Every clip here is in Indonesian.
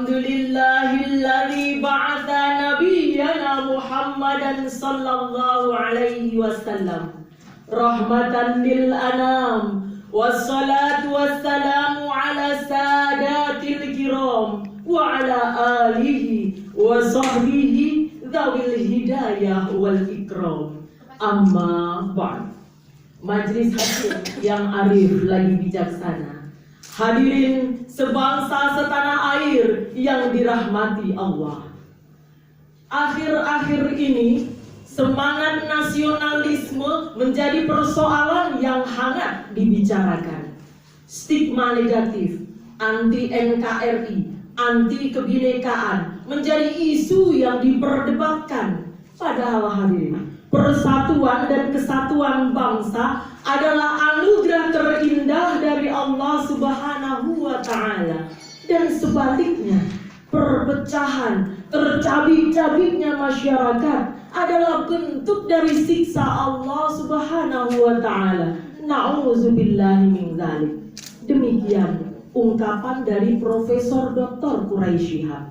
Alhamdulillahilladzi ba'atha nabiyyana Muhammadan sallallahu alaihi wasallam rahmatan lil anam, wassalatu wassalamu ala sadatil kiram wa ala alihi wa sahbihi dzawil hidayah wal ikram. Amma ba'd. Majlis hakim yang arif lagi bijaksana, hadirin sebangsa setanah air yang dirahmati Allah. Akhir-akhir ini semangat nasionalisme menjadi persoalan yang hangat dibicarakan. Stigma negatif, anti NKRI, anti kebinekaan menjadi isu yang diperdebatkan. Padahal hadirin, persatuan dan kesatuan bangsa adalah anugerah terindah dari Allah Subhanahu wa Ta'ala. Dan sebaliknya, perpecahan, tercabik-cabiknya masyarakat adalah bentuk dari siksa Allah Subhanahu wa Ta'ala. Na'udzubillahi min dzalik. Demikian ungkapan dari Profesor Dr. Quraisy Shihab.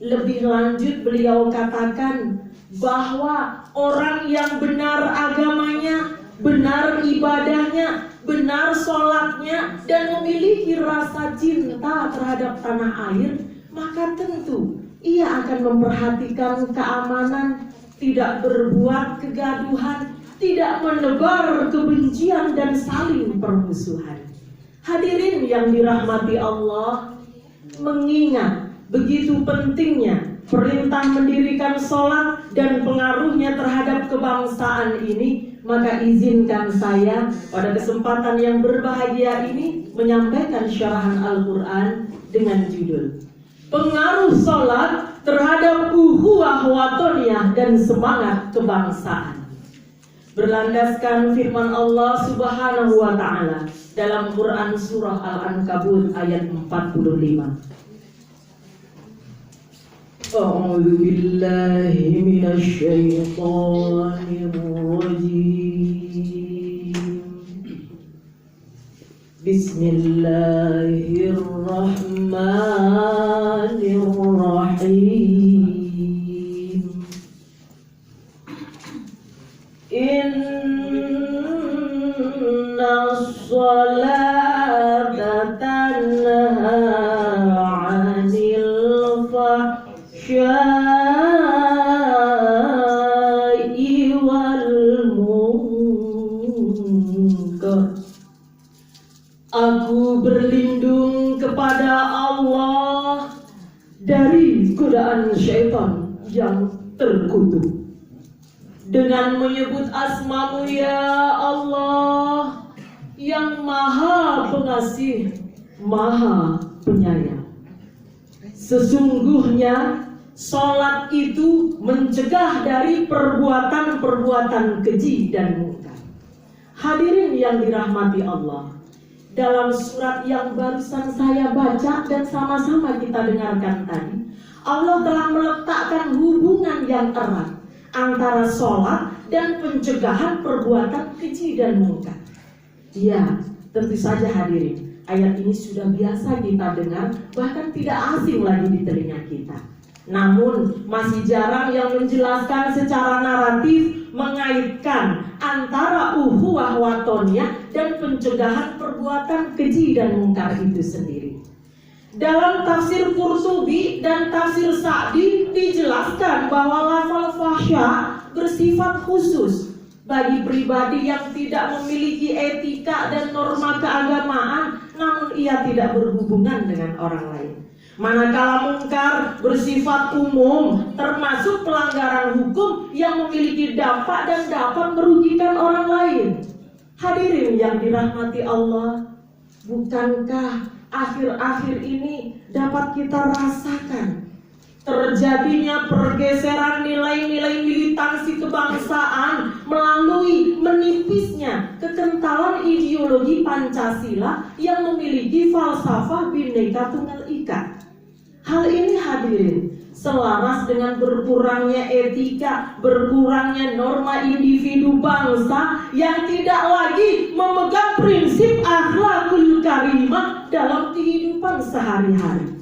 Lebih lanjut beliau katakan bahwa orang yang benar agamanya, benar ibadahnya, benar sholatnya, dan memiliki rasa cinta terhadap tanah air, maka tentu ia akan memperhatikan keamanan, tidak berbuat kegaduhan, tidak menebar kebencian dan saling permusuhan. Hadirin yang dirahmati Allah, mengingat begitu pentingnya perintah mendirikan sholat dan pengaruhnya terhadap kebangsaan ini, maka izinkan saya pada kesempatan yang berbahagia ini menyampaikan syarahan Al-Quran dengan judul Pengaruh Sholat Terhadap Ukhuwah Watoniyah dan Semangat Kebangsaan. Berlandaskan firman Allah Subhanahu wa Ta'ala dalam Quran Surah Al-Ankabut ayat 45. A'udzu billahi minasy syaithanir rajim. Bismillahirrahmanirrahim. Innas salata tanha 'anil syai wal munkar. Aku berlindung kepada Allah dari godaan syaitan yang terkutuk. Dengan menyebut asma-Mu ya Allah yang Maha Pengasih, Maha Penyayang. Sesungguhnya sholat itu mencegah dari perbuatan-perbuatan keji dan mungkar. Hadirin yang dirahmati Allah, dalam surat yang barusan saya baca dan sama-sama kita dengarkan tadi, Allah telah meletakkan hubungan yang erat antara sholat dan pencegahan perbuatan keji dan mungkar. Ya, tentu saja hadirin, ayat ini sudah biasa kita dengar, bahkan tidak asing lagi di telinga kita. Namun masih jarang yang menjelaskan secara naratif mengaitkan antara ukhuwah watoniyah dan pencegahan perbuatan keji dan mungkar itu sendiri. Dalam tafsir Qurtubi dan tafsir Sa'di dijelaskan bahwa lafal fahsya bersifat khusus bagi pribadi yang tidak memiliki etika dan norma keagamaan, namun ia tidak berhubungan dengan orang lain. Manakala mungkar bersifat umum, termasuk pelanggaran hukum yang memiliki dampak dan dapat merugikan orang lain. Hadirin yang dirahmati Allah, bukankah akhir-akhir ini dapat kita rasakan terjadinya pergeseran nilai-nilai militansi kebangsaan melalui menipisnya kekentalan ideologi Pancasila yang memiliki falsafah Bhinneka Tunggal Ika. Hal ini hadirin selaras dengan berkurangnya etika, berkurangnya norma individu bangsa yang tidak lagi memegang prinsip akhlakul karimah dalam kehidupan sehari-hari.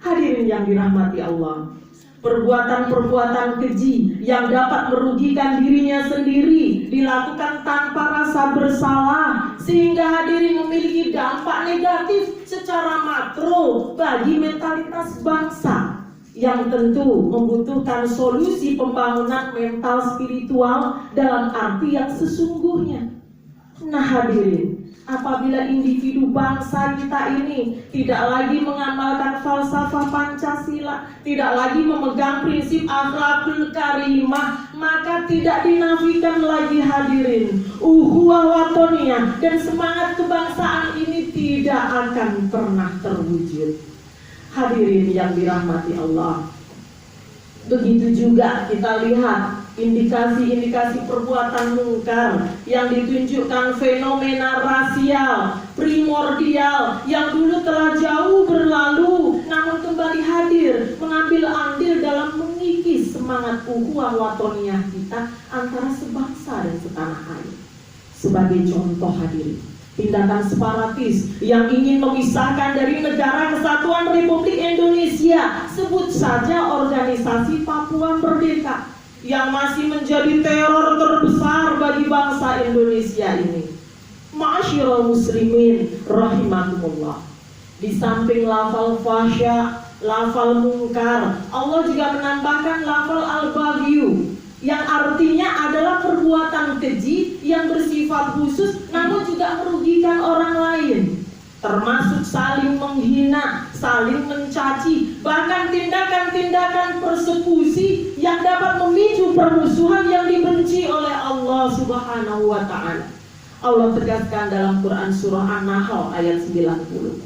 Hadirin yang dirahmati Allah, perbuatan-perbuatan keji yang dapat merugikan dirinya sendiri dilakukan tanpa rasa bersalah, sehingga hadirin memiliki dampak negatif secara makro bagi mentalitas bangsa yang tentu membutuhkan solusi pembangunan mental spiritual dalam arti yang sesungguhnya. Nah hadirin, apabila individu bangsa kita ini tidak lagi mengamalkan falsafah Pancasila, tidak lagi memegang prinsip akhlakul karimah, maka tidak dinafikan lagi hadirin, ukhuwah watoniyah dan semangat kebangsaan ini tidak akan pernah terwujud. Hadirin yang dirahmati Allah, begitu juga kita lihat indikasi-indikasi perbuatan mungkar yang ditunjukkan fenomena rasial primordial yang dulu telah jauh berlalu namun kembali hadir mengambil andil dalam mengikis semangat ukhuwah watoniyah kita antara sebangsa dan setanah air. Sebagai contoh hadirin, tindakan separatis yang ingin memisahkan dari Negara Kesatuan Republik Indonesia, sebut saja organisasi Papua Merdeka, yang masih menjadi teror terbesar bagi bangsa Indonesia ini. Ma'asyiral muslimin rahimakumullah, di samping lafal fahsya, lafal mungkar, Allah juga menambahkan lafal al-baghyu, yang artinya adalah perbuatan keji yang bersifat khusus namun juga merugikan orang lain, termasuk saling menghina, saling mencaci, bahkan tindakan-tindakan persekusi yang dapat memicu permusuhan yang dibenci oleh Allah Subhanahu wa ta'ala. Allah tegaskan dalam Quran surah An-Nahl ayat 90,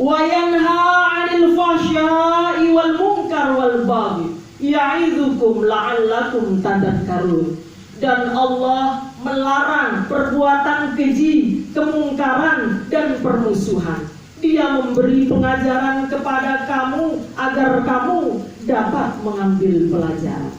wa yanha 'anil fahsya'i wal munkar wal baghi ya'idzukum la'allakum tadhakkarun. Dan Allah melarang perbuatan keji, kemungkaran dan permusuhan. Dia memberi pengajaran kepada kamu agar kamu dapat mengambil pelajaran.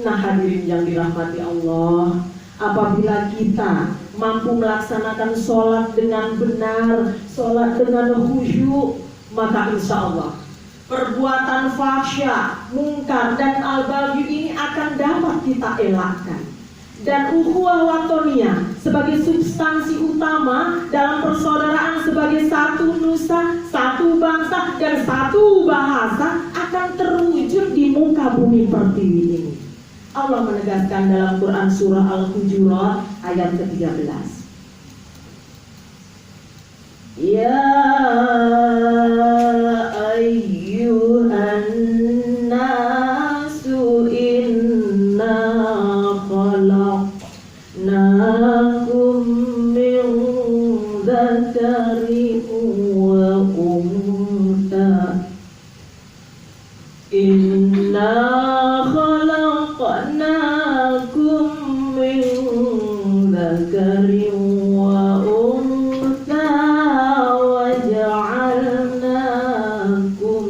Nah hadirin yang dirahmati Allah, apabila kita mampu melaksanakan sholat dengan benar, sholat dengan khusyuk, maka insya Allah perbuatan fahsya, mungkar dan al-baghyu ini akan dapat kita elakkan. Dan ukhuwah watoniyah sebagai substansi utama dalam persaudaraan sebagai satu nusa, satu bangsa dan satu bahasa akan terwujud di muka bumi pertiwi ini. Allah menegaskan dalam Quran surah Al-Hujurat ayat ke-13, ya ayyuhan nasu inna khalaqnakum min dzakarin wa untha inna khalaqnakum min dzakarin wa untha wa ja'alnakum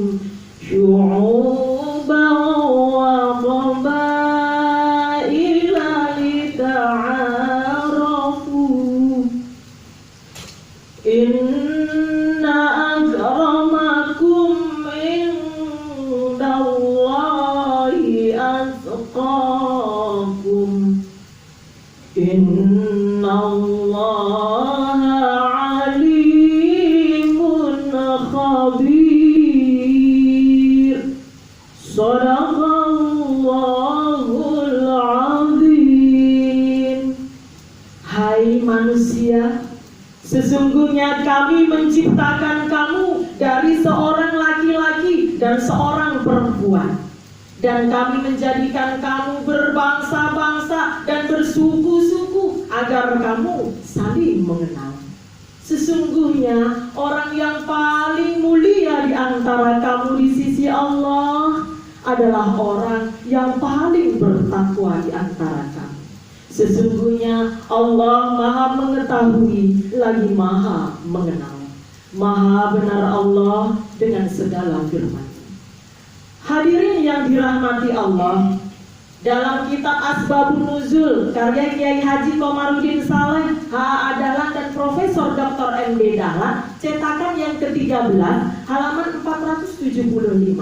syu'uban wa qabaila lita'arafu inna akramakum indallahi atqakum innallaha alimun khabir. Shadaqallahul azim. Hai manusia, sesungguhnya kami menciptakan kamu dari seorang laki-laki dan seorang perempuan, dan kami menjadikan kamu berbangsa-bangsa dan bersuku-suku agar kamu saling mengenal. Sesungguhnya orang yang paling mulia di antara kamu di sisi Allah adalah orang yang paling bertakwa di antara kamu. Sesungguhnya Allah Maha Mengetahui lagi Maha Mengenal. Maha benar Allah dengan segala firman. Hadirin yang dirahmati Allah, Dalam kitab Asbabun Nuzul karya Kiai Haji Komarudin Saleh H.A. Dahlan dan Profesor Dr. M.D. Dahlan, cetakan yang ke-13 halaman 475.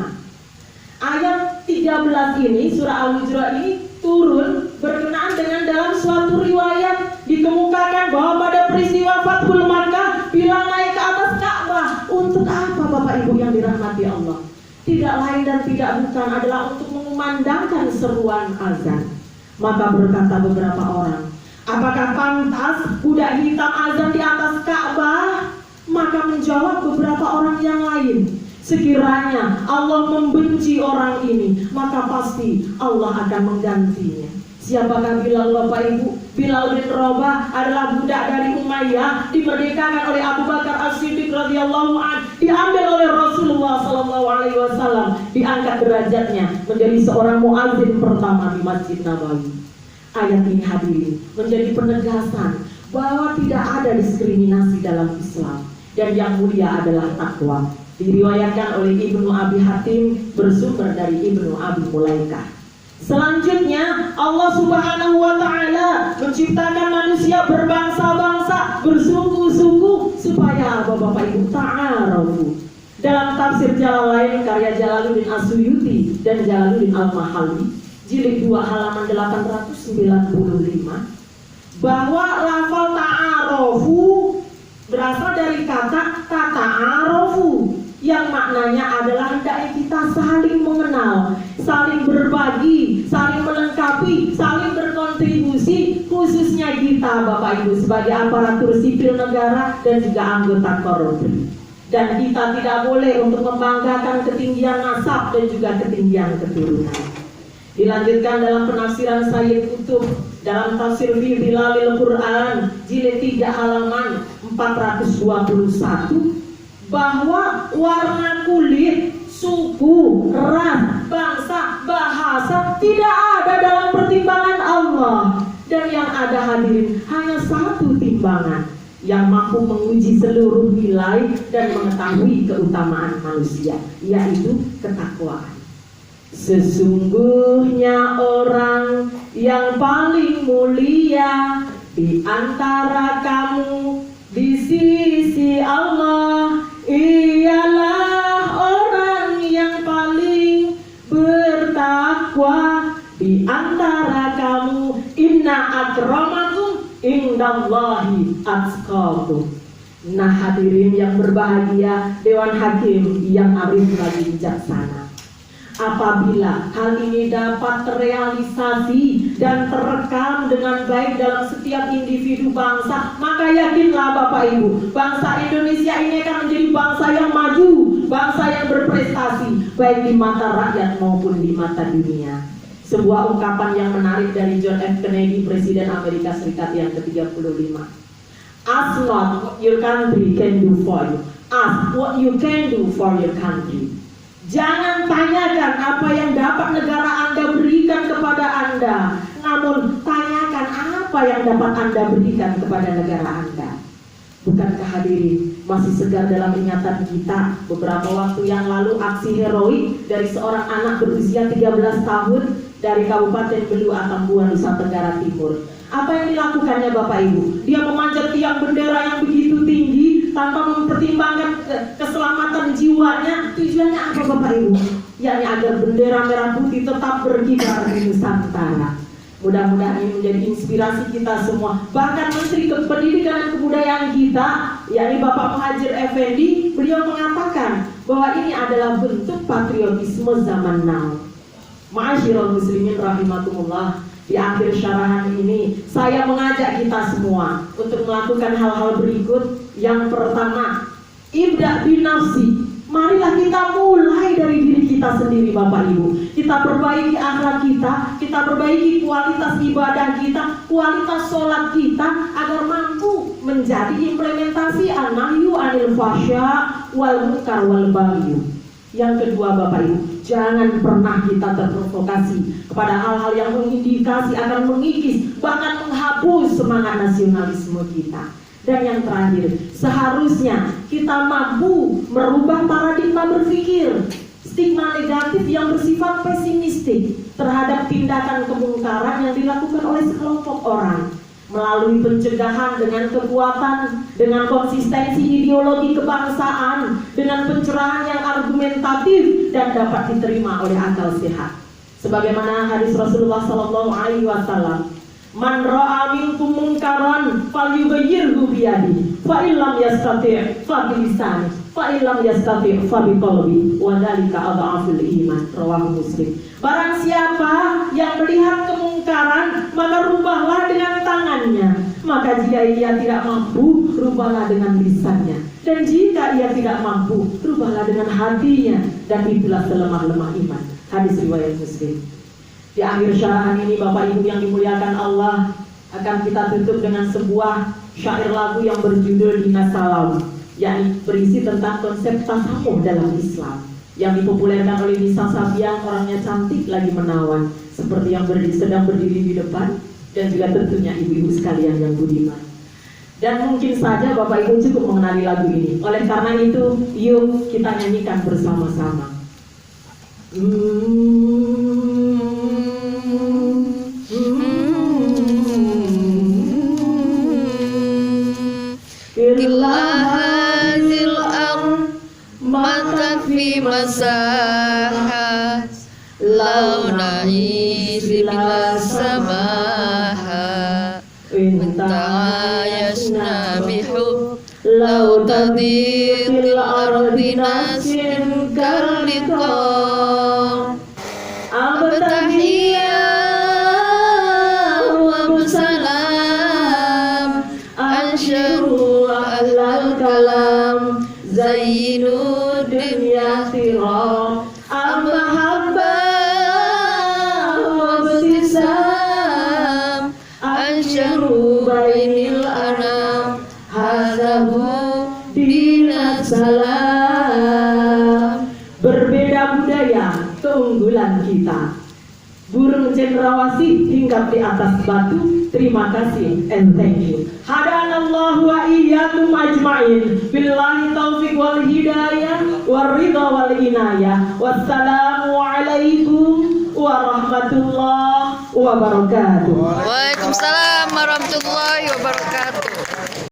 Ayat 13 ini, surah Al-Hujurat ini turun berkenaan dengan dalam suatu riwayat dikemukakan bahwa pada peristiwa Fathul Makkah bila naik ke atas Ka'bah, untuk apa Bapak Ibu yang dirahmati Allah? Tidak lain dan tidak bukan adalah untuk mengumandangkan seruan azan. Maka berkata beberapa orang, apakah pantas kuda hitam azan di atas Ka'bah? Maka menjawab beberapa orang yang lain, sekiranya Allah membenci orang ini, maka pasti Allah akan menggantinya. Siapakah Bilal Bapak Ibu? Bilal bin Rabah adalah budak dari Umayyah, dimerdekakan oleh Abu Bakar As-Siddiq radhiyallahu anhu, diambil oleh Rasulullah sallallahu alaihi wasallam, diangkat derajatnya menjadi seorang muadzin pertama di Masjid Nabawi. Ayat ini hadirin menjadi penegasan bahwa tidak ada diskriminasi dalam Islam dan yang mulia adalah takwa. Diriwayatkan oleh Ibnu Abi Hatim bersumber dari Ibnu Abi Mulaikah. Selanjutnya Allah Subhanahu wa ta'ala menciptakan manusia berbangsa-bangsa, bersuku-suku, supaya apa Bapak Ibu? Ta'arafu. Dalam tafsir Jalalain karya Jalaluddin As-Suyuti dan Jalaluddin Al-Mahalli jilid 2 halaman 895, bahwa lafal ta'arafu berasal dari kata tata'arafu, yang maknanya adalah hendaknya kita saling mengenal, saling berbagi, saling melengkapi, saling berkontribusi, khususnya kita Bapak Ibu sebagai aparatur sipil negara dan juga anggota Korpri. Dan kita tidak boleh untuk membanggakan ketinggian nasab dan juga ketinggian keturunan. Dilanjutkan dalam penafsiran Sayyid Qutb dalam tafsir fi Dhilalil Quran jilid 3 halaman 421, bahwa warna kulit, suku, ras, bangsa, bahasa tidak ada dalam pertimbangan Allah. Dan yang ada hadirin hanya satu timbangan yang mampu menguji seluruh nilai dan mengetahui keutamaan manusia, yaitu ketakwaan. Sesungguhnya orang yang paling mulia di antara kamu di sisi Allah ialah orang yang paling bertakwa di antara kamu. Inna akramakum indallahi atqakum. Nah hadirin yang berbahagia, Dewan Hakim yang arif lagi bijaksana, apabila hal ini dapat terrealisasi dan terekam dengan baik dalam setiap individu bangsa, maka yakinlah Bapak Ibu, bangsa Indonesia ini akan menjadi bangsa yang maju, bangsa yang berprestasi, baik di mata rakyat maupun di mata dunia. Sebuah ungkapan yang menarik dari John F. Kennedy, Presiden Amerika Serikat yang ke-35. Ask not what your country can do for you, ask what you can do for your country. Jangan tanyakan apa yang dapat negara Anda berikan kepada Anda, namun tanyakan apa yang dapat Anda berikan kepada negara Anda. Bukankah hadirin masih segar dalam ingatan kita beberapa waktu yang lalu aksi heroik dari seorang anak berusia 13 tahun dari Kabupaten Belu Atambua, Nusa Tenggara Timur. Apa yang dilakukannya Bapak Ibu? Dia memanjat tiang bendera yang begitu tinggi tanpa mempertimbangkan keselamatan jiwanya. Tujuannya apa Bapak Ibu? Yakni agar bendera merah putih tetap berkibar di Nusantara. Mudah-mudahan ini menjadi inspirasi kita semua. Bahkan Menteri Pendidikan dan Kebudayaan kita, yakni Bapak Muhajir Effendi, beliau mengatakan bahwa ini adalah bentuk patriotisme zaman now. Ma'asyiral muslimin rahimakumullah. Di akhir syarahan ini saya mengajak kita semua untuk melakukan hal-hal berikut. Yang pertama, ibda binafsi. Marilah kita mulai dari diri kita sendiri Bapak Ibu. Kita perbaiki akhlak kita perbaiki kualitas ibadah kita, kualitas sholat kita, agar mampu menjadi implementasi an-nahyu anil fahsya wal munkar wal baghi. Yang kedua Bapak Ibu, jangan pernah kita terprovokasi kepada hal-hal yang mengindikasi akan mengikis, bahkan menghapus semangat nasionalisme kita. Dan yang terakhir, seharusnya kita mampu merubah paradigma berpikir. stigma negatif yang bersifat pesimistik terhadap tindakan kemungkaran yang dilakukan oleh sekelompok orang melalui pencegahan dengan kekuatan, dengan konsistensi ideologi kebangsaan, dengan pencerahan yang argumentatif dan dapat diterima oleh akal sehat. Sebagaimana hadis Rasulullah SAW, "Man ra'a minkum munkaran falyughayyirhu biyadihi, fa illam yastati' fa bilisanihi, fa illam yastati' fa biqalbihi, wa dzalika adhaful iman." Rawahu Muslim. Barang siapa yang melihat kemungkaran, maka rubahlah dengan tangannya. Maka jika ia tidak mampu, rubahlah dengan lisannya. Dan jika ia tidak mampu, rubahlah dengan hatinya. Dan itulah selemah-lemah iman. Hadis riwayat Muslim. Di akhir syarahan ini, Bapak Ibu yang dimuliakan Allah, akan kita tutup dengan sebuah syair lagu yang berjudul Dina Salam, yakni berisi tentang konsep tasamuh dalam Islam, yang dipopulerkan oleh Nisa Sabian, orangnya cantik lagi menawan, seperti yang sedang berdiri di depan, dan juga tentunya ibu-ibu sekalian yang budiman. Dan mungkin saja Bapak Ibu cukup mengenali lagu ini. Oleh karena itu, yuk kita nyanyikan bersama-sama. Illahazil ard matan fi masahah launa isila samaha intayasna bihub lau tadiril ardi nasin karliqam abtahiyah wa salam ansharu alal kalam zainu dunya tiram al-mahabbah wa ibtisam ansharu bainil anam hadahu dinas salam. Berbeda budaya, keunggulan kita. Burung cendrawasih hinggap di atas batu. Terima kasih and thank you. Hadanallahu wa iyyakum ajma'in. Billahi taufiq wal hidayah war ridha wal inayah. Wassalamu alaikum warahmatullahi wabarakatuh. Waalaikumsalam warahmatullahi wabarakatuh.